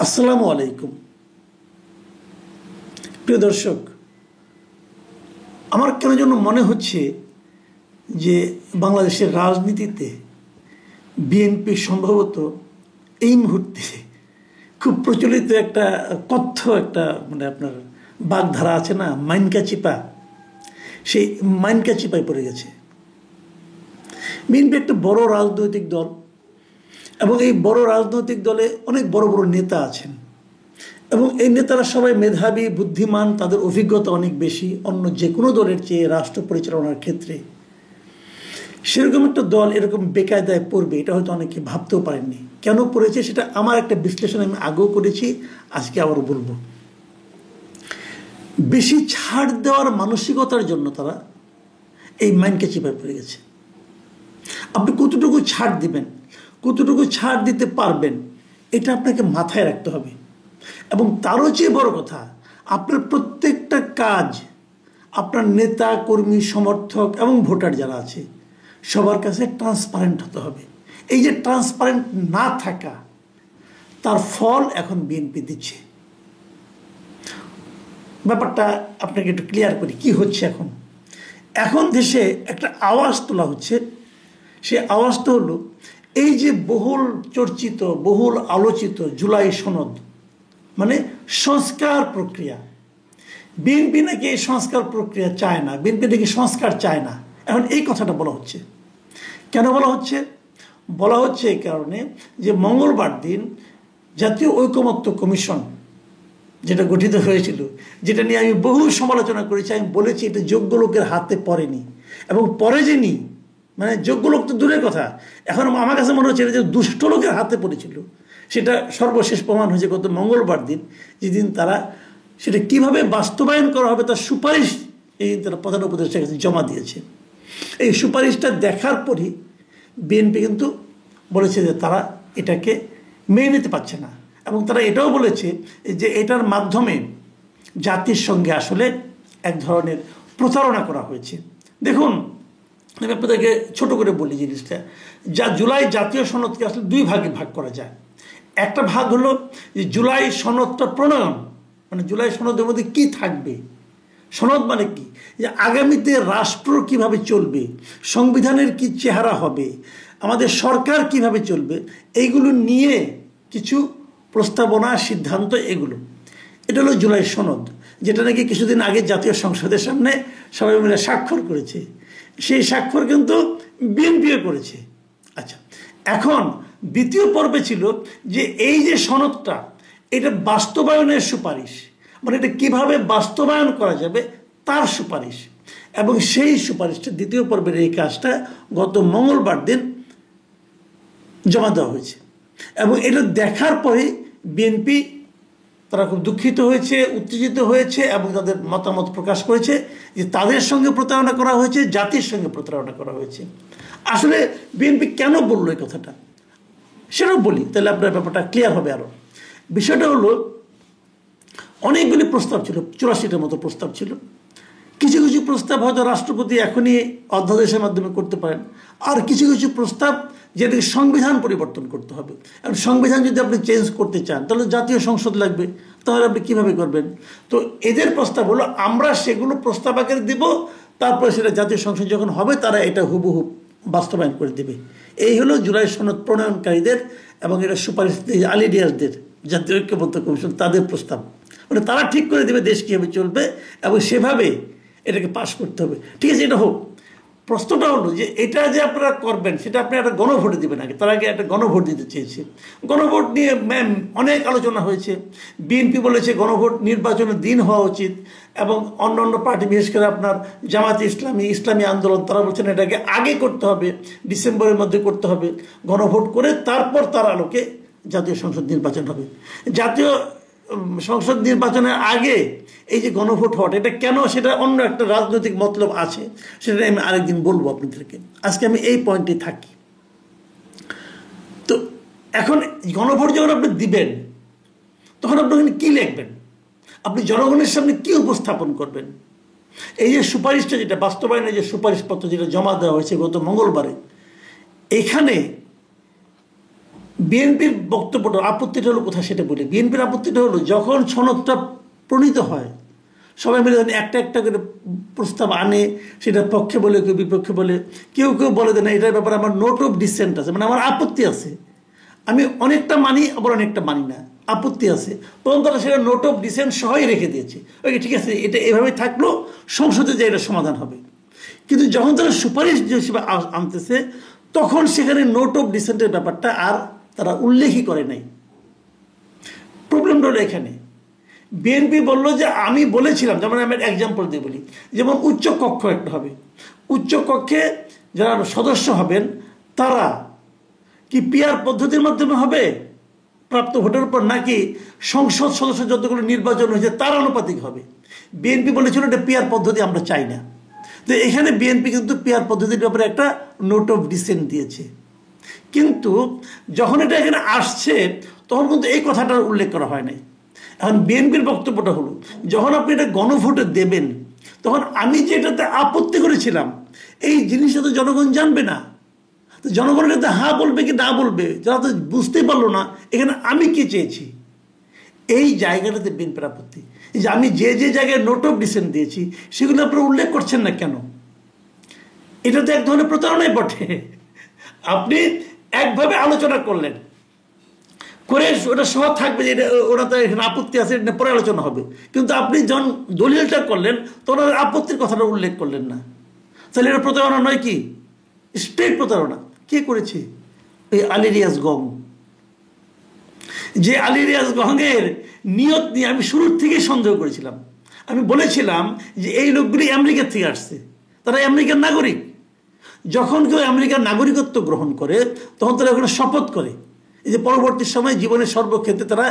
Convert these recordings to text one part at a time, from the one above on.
আসসালামু আলাইকুম প্রিয় দর্শক, আমার কেন যেন মনে হচ্ছে যে বাংলাদেশের রাজনীতিতে বিএনপি সম্ভবত এই মুহূর্তে খুব প্রচলিত একটা কথ্য একটা আপনার বাগধারা আছে না, মাইনকা চিপা, সেই মাইনকা চিপায় পড়ে গেছে। বিএনপি একটা বড় রাজনৈতিক দল এবং এই বড় রাজনৈতিক দলে অনেক বড় বড় নেতা আছেন এবং এই নেতারা সবাই মেধাবী, বুদ্ধিমান, তাদের অভিজ্ঞতা অনেক বেশি অন্য যে কোনো দলের চেয়ে রাষ্ট্র পরিচালনার ক্ষেত্রে। সেরকম একটা দল এরকম বেকায়দায় পড়বে এটা হয়তো অনেকে ভাবতেও পারেননি। কেন পড়েছে সেটা আমার একটা বিশ্লেষণ আমি আগেও করেছি, আজকে আবারও বলবো। বেশি ছাড় দেওয়ার মানসিকতার জন্য তারা এই মাইনকে চিপায় পড়ে গেছে। আপনি কতটুকু ছাড় দিবেন, কতটুকু ছাড় দিতে পারবেন, এটা আপনাকে মাথায় রাখতে হবে। এবং তারও চেয়ে বড় কথা, আপনার প্রত্যেকটা কাজ আপনার নেতা, কর্মী, সমর্থক এবং ভোটার যারা আছে সবার কাছে ট্রান্সপারেন্ট হতে হবে। এই যে ট্রান্সপারেন্ট না থাকা, তার ফল এখন বিএনপি দিচ্ছে। ব্যাপারটা আপনাকে একটু ক্লিয়ার করি কি হচ্ছে। এখন দেশে একটা আওয়াজ তোলা হচ্ছে। সে আওয়াজটা হলো এই যে বহুল চর্চিত, বহুল আলোচিত জুলাই সনদ, মানে সংস্কার প্রক্রিয়া। বিএনপি নাকি এই সংস্কার প্রক্রিয়া চায় না, বিএনপি নাকি সংস্কার চায় না। এখন এই কথাটা বলা হচ্ছে কেন? বলা হচ্ছে এই কারণে যে মঙ্গলবার দিন জাতীয় ঐকমত্য কমিশন যেটা গঠিত হয়েছিল, যেটা নিয়ে আমি বহু সমালোচনা করেছি, আমি বলেছি এটা যোগ্য লোকের হাতে পড়েনি এবং পরে যে নি, মানে যোগ্য লোক তো দূরের কথা, এখন আমার কাছে মনে হচ্ছে এটা যে দুষ্ট লোকের হাতে পড়েছিল সেটা সর্বশেষ প্রমাণ হয়েছে গত মঙ্গলবার দিন, যেদিন তারা সেটা কিভাবে বাস্তবায়ন করা হবে তার সুপারিশ এই দিন তারা প্রধান উপদেষ্টার কাছে জমা দিয়েছে। এই সুপারিশটা দেখার পরই বিএনপি কিন্তু বলেছে যে তারা এটাকে মেনে নিতে পারছে না এবং তারা এটাও বলেছে যে এটার মাধ্যমে জাতির সঙ্গে আসলে এক ধরনের প্রতারণা করা হয়েছে। দেখুন, আমি আপনাদেরকে ছোট করে বলি জিনিসটা। জুলাই জাতীয় সনদকে আসলে দুই ভাগে ভাগ করা যায়। একটা ভাগ হলো যে জুলাই সনদটা প্রণয়ন, মানে জুলাই সনদের মধ্যে কি থাকবে, সনদ মানে কি, যে আগামীতে রাষ্ট্র কিভাবে চলবে, সংবিধানের কি চেহারা হবে, আমাদের সরকার কিভাবে চলবে, এইগুলো নিয়ে কিছু প্রস্তাবনা, সিদ্ধান্ত, এগুলো। এটা হলো জুলাই সনদ, যেটা নাকি কিছুদিন আগে জাতীয় সংসদের সামনে সবাই মিলে স্বাক্ষর করেছে। সেই স্বাক্ষর কিন্তু বিএনপিও করেছে। আচ্ছা, এখন দ্বিতীয় পর্বে ছিল যে এই যে সনদটা, এটা বাস্তবায়নের সুপারিশ, মানে এটা কিভাবে বাস্তবায়ন করা যাবে তার সুপারিশ। এবং সেই সুপারিশটা, দ্বিতীয় পর্বের এই কাজটা গত মঙ্গলবার দিন জমা দেওয়া হয়েছে এবং এটা দেখার পরে বিএনপি তারা খুব দুঃখিত হয়েছে, উত্তেজিত হয়েছে এবং তাদের মতামত প্রকাশ করেছে যে তাদের সঙ্গে প্রতারণা করা হয়েছে, জাতির সঙ্গে প্রতারণা করা হয়েছে। আসলে বিএনপি কেন বললো এই কথাটা সেটাও বলি, তাহলে আপনার ব্যাপারটা ক্লিয়ার হবে আরও। বিষয়টা হলো অনেকগুলি প্রস্তাব ছিল, 84টার মতো প্রস্তাব ছিল। কিছু কিছু প্রস্তাব হয়তো রাষ্ট্রপতি এখনই অধ্যাদেশের মাধ্যমে করতে পারেন, আর কিছু কিছু প্রস্তাব যেটাকে সংবিধান পরিবর্তন করতে হবে। এবং সংবিধান যদি আপনি চেঞ্জ করতে চান তাহলে জাতীয় সংসদ লাগবে, তাহলে আপনি কীভাবে করবেন? তো এদের প্রস্তাব হলো আমরা সেগুলো প্রস্তাব আকারে দেব, তারপরে সেটা জাতীয় সংসদ যখন হবে তারা এটা হুবহু বাস্তবায়ন করে দেবে। এই হলো জুলাই সনদ প্রণয়নকারীদের এবং এটা সুপারিশ আলিডিয়াসদের, জাতীয় ঐক্যমত্য কমিশন, তাদের প্রস্তাব। মানে তারা ঠিক করে দেবে দেশ কীভাবে চলবে এবং সেভাবে এটাকে পাশ করতে হবে। ঠিক আছে, এটা হোক। প্রশ্নটা হলো যে এটা যে আপনারা করবেন সেটা আপনি একটা গণভোটে দেবেন আগে, তার আগে একটা গণভোট দিতে চেয়েছে। গণভোট নিয়ে অনেক আলোচনা হয়েছে। বিএনপি বলেছে গণভোট নির্বাচনের দিন হওয়া উচিত এবং অন্য অন্য পার্টি, বিশেষ করে আপনার জামাতে ইসলামী, ইসলামী আন্দোলন, তারা বলছেন এটাকে আগে করতে হবে, ডিসেম্বরের মধ্যে করতে হবে। গণভোট করে তারপর তার আলোকে জাতীয় সংসদ নির্বাচন হবে। জাতীয় সংসদ নির্বাচনের আগে এই যে গণভোট হওয়াটা, এটা কেন, সেটা অন্য একটা রাজনৈতিক মতলব আছে, সেটা আমি আরেকদিন বলবো আপনাদেরকে। আজকে আমি এই পয়েন্টে থাকি। তো এখন গণভোট যখন আপনি দিবেন তখন আপনি কি লিখবেন, আপনি জনগণের সামনে কি উপস্থাপন করবেন? এই যে সুপারিশটা, যেটা বাস্তবায়নের যে সুপারিশপত্র যেটা জমা দেওয়া হয়েছে গত মঙ্গলবারে, এখানে বিএনপির বক্তব্যটা আপত্তিটা হলো কোথায় সেটা বলি। বিএনপির আপত্তিটা হলো যখন সনদটা প্রণীত হয় সবাই মিলে একটা একটা করে প্রস্তাব আনে, সেটা পক্ষে বলে কেউ বিপক্ষে বলে, কেউ কেউ বলে যে না এটার ব্যাপারে আমার নোট অফ ডিসেন্ট আছে, মানে আমার আপত্তি আছে, আমি অনেকটা মানি আবার অনেকটা মানি না, আপত্তি আছে, তখন তারা সেটা নোট অফ ডিসেন্ট সহই রেখে দিয়েছে। ওকে ঠিক আছে, এটা এভাবে থাকলো, সংসদে যে এটা সমাধান হবে। কিন্তু যখন তারা সুপারিশ হিসেবে আনতেছে তখন সেখানে নোট অফ ডিসেন্টের ব্যাপারটা আর তারা উল্লেখই করে নাই। প্রবলেমটা হলো এখানে। বিএনপি বলল যে আমি বলেছিলাম, যেমন আমি এক্সাম্পল দিয়ে বলি, যেমন উচ্চ কক্ষ একটা হবে, উচ্চ কক্ষে যারা সদস্য হবেন তারা কি পিআর পদ্ধতির মাধ্যমে হবে প্রাপ্ত ভোটের উপর, নাকি সংসদ সদস্য যতগুলো নির্বাচন হয়েছে তার আনুপাতিক হবে? বিএনপি বলেছিল এটা পিআর পদ্ধতি আমরা চাই না। তো এখানে বিএনপি কিন্তু পিআর পদ্ধতির ব্যাপারে একটা নোট অফ ডিসেন্ট দিয়েছে, কিন্তু যখন এটা এখানে আসছে তখন কিন্তু এই কথাটার উল্লেখ করা হয় নাই। এখন বিএনপির বক্তব্যটা হলো যখন আপনি এটা গণভোটে দেবেন তখন আমি যে এটাতে আপত্তি করেছিলাম এই জিনিসটা তো জনগণ জানবে না, তো জনগণ এটাতে হ্যাঁ বলবে কি না বলবে, যারা তো বুঝতেই পারলো না এখানে আমি কি চেয়েছি। এই জায়গাটাতে বিএনপির আপত্তি, যে আমি যে যে জায়গায় নোট অফ ডিসেন্ট দিয়েছি সেগুলো আপনারা উল্লেখ করছেন না কেন? এটা তো এক ধরনের প্রতারণাই বটে। আপনি একভাবে আলোচনা করলেন, করে ওটা সহ থাকবে যে এটা ওরা তো এখানে আপত্তি আছে, এটা পরে আলোচনা হবে, কিন্তু আপনি যখন দলিলটা করলেন তখন আপত্তির কথাটা উল্লেখ করলেন না। তাহলে এটা প্রতারণা নয় কি? স্ট্রেট প্রতারণা। কে করেছে? এই আলী রিয়াজ গং। যে আলী রিয়াজ গঙের নিয়ত নিয়ে আমি শুরুর থেকেই সন্দেহ করেছিলাম। আমি বলেছিলাম যে এই লোকগুলি আমেরিকা থেকে আসছে, তারা আমেরিকার নাগরিক। যখন কেউ আমেরিকার নাগরিকত্ব গ্রহণ করে তখন তারা ওখানে শপথ করে এই যে পরবর্তী সময় জীবনের সর্বক্ষেত্রে তারা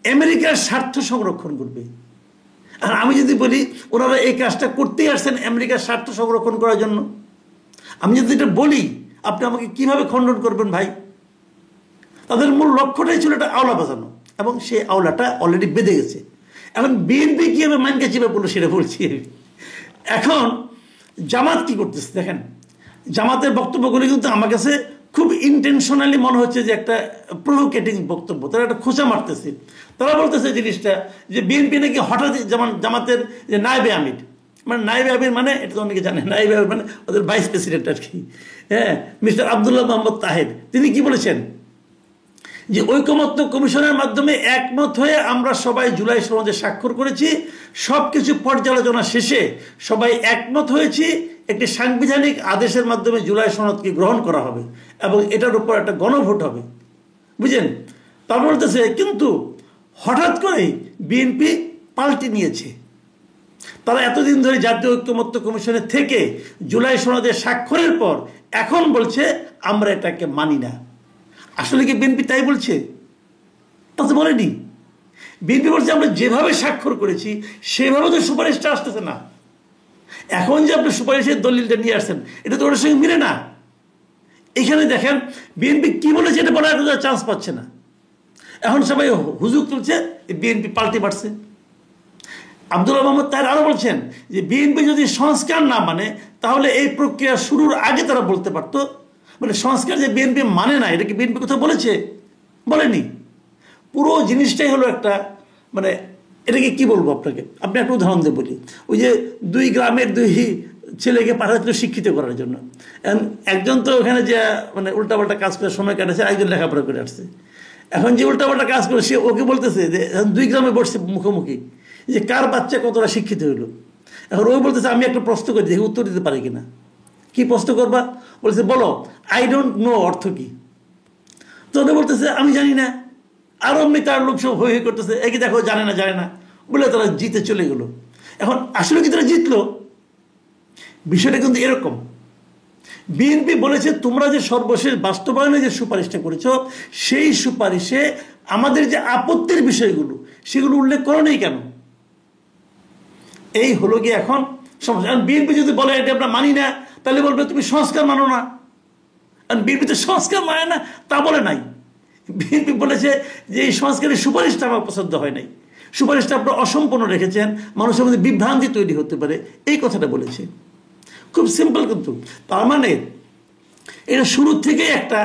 আমেরিকার স্বার্থ সংরক্ষণ করবে। আর আমি যদি বলি ওনারা এই কাজটা করতেই আসছেন আমেরিকার স্বার্থ সংরক্ষণ করার জন্য, আমি যদি এটা বলি আপনি আমাকে কিভাবে খণ্ডন করবেন ভাই? তাদের মূল লক্ষ্যটাই ছিল এটা আওলা বাজানো, এবং সেই আওলাটা অলরেডি বেঁধে গেছে। এখন বিএনপি কীভাবে মাইনকে চিপে পড়লো সেটা বলছি। এখন জামাত কি করতেছে দেখেন, জামাতের বক্তব্যগুলি কিন্তু আমার কাছে খুব ইন্টেনশনালি মনে হচ্ছে যে একটা প্রভোকেটিং বক্তব্য, তারা একটা খোঁচা মারতেছে। তারা বলতেছে জিনিসটা যে বিএনপি নাকি হঠাৎ, যেমন জামাতের যে নায়েবে আমির, মানে নায়েবে আমির মানে এটা তো অনেকে জানে, নায়েবে আমির মানে ওদের ভাইস প্রেসিডেন্ট আর কি, হ্যাঁ, মিস্টার আবদুল্লাহ মোহাম্মদ তাহের, তিনি কি বলেছেন যে ঐকমত্য কমিশনের মাধ্যমে একমত হয়ে আমরা সবাই জুলাই সনদে স্বাক্ষর করেছি, সব কিছু পর্যালোচনা শেষে সবাই একমত হয়েছি একটি সাংবিধানিক আদেশের মাধ্যমে জুলাই সনদকে গ্রহণ করা হবে এবং এটার উপর একটা গণভোট হবে। বুঝলেন? তা বলতেছে কিন্তু হঠাৎ করেই বিএনপি পাল্টি নিয়েছে। তারা এতদিন ধরে জাতীয় ঐকমত্য কমিশনে থেকে জুলাই সনদে স্বাক্ষরের পর এখন বলছে আমরা এটাকে মানি না। আসলে কি বিএনপি তাই বলছে? তা তো বলেনি। বিএনপি বলছে আমরা যেভাবে স্বাক্ষর করেছি সেভাবে তো সুপারিশটা আসতেছে না। এখন যে আপনি সুপারিশের দলিলটা নিয়ে আসছেন এটা তো ওর সঙ্গে মিলে না। এখানে দেখেন বিএনপি কি বলেছে এটা বলার চান্স পাচ্ছে না। এখন সবাই হুজুক তুলছে বিএনপি পাল্টে পারছে। আবদুল্লাহ মোহাম্মদ তাহের আরো বলছেন যে বিএনপি যদি সংস্কার না মানে তাহলে এই প্রক্রিয়া শুরুর আগে তারা বলতে পারতো। মানে সংস্কার যে বিএনপি মানে না এটা কি বিএনপি কোথাও বলেছে? বলেনি। পুরো জিনিসটাই হলো একটা, মানে এটাকে কি বলবো আপনাকে, আপনি একটা উদাহরণ দিয়ে বলি। ওই যে দুই গ্রামের দুই ছেলেকে পাঠাচ্ছিল শিক্ষিত করার জন্য, একজন তো ওখানে যে মানে উল্টাপাল্টা কাজ করে সময় কাটাচ্ছে, একজন লেখাপড়া করে আসছে। এখন যে উল্টাপাল্টা কাজ করে সে ওকে বলতেছে যে দুই গ্রামে বসছে মুখোমুখি যে কার বাচ্চা কতটা শিক্ষিত হইলো। এখন ওই বলতেছে আমি একটা প্রশ্ন করি দেখি উত্তর দিতে পারি কিনা। কি প্রশ্ন করবা? বলছে বলো আই ডোন্ট নো অর্থ কি। তো ওটা বলতেছে আমি জানি না। আর অমনি তার লোক সব হয়ে করতেছে একে দেখো জানে না বলে তারা জিতে চলে গেল। এখন আসলে কি তারা জিতলো? বিষয়টা কিন্তু এরকম। বিএনপি বলেছে তোমরা যে সর্বশেষ বাস্তবায়নে যে সুপারিশটা করেছো সেই সুপারিশে আমাদের যে আপত্তির বিষয়গুলো সেগুলো উল্লেখ করো নেই কেন? এই হলো গিয়ে এখন সমস্যা। বিএনপি যদি বলে এটা আমরা মানি না তাহলে বলবে তুমি সংস্কার মানো না। আর বিএনপি তো সংস্কার মানে না তা বলে নাই। বিএনপি বলেছে যে এই সংস্কারের সুপারিশটা আমার পছন্দ হয় নাই, সুপারিশটা আপনারা অসম্পূর্ণ রেখেছেন, মানুষের মধ্যে বিভ্রান্তি তৈরি হতে পারে, এই কথাটা বলেছে। খুব সিম্পল। কিন্তু তার মানে এটা শুরু থেকেই একটা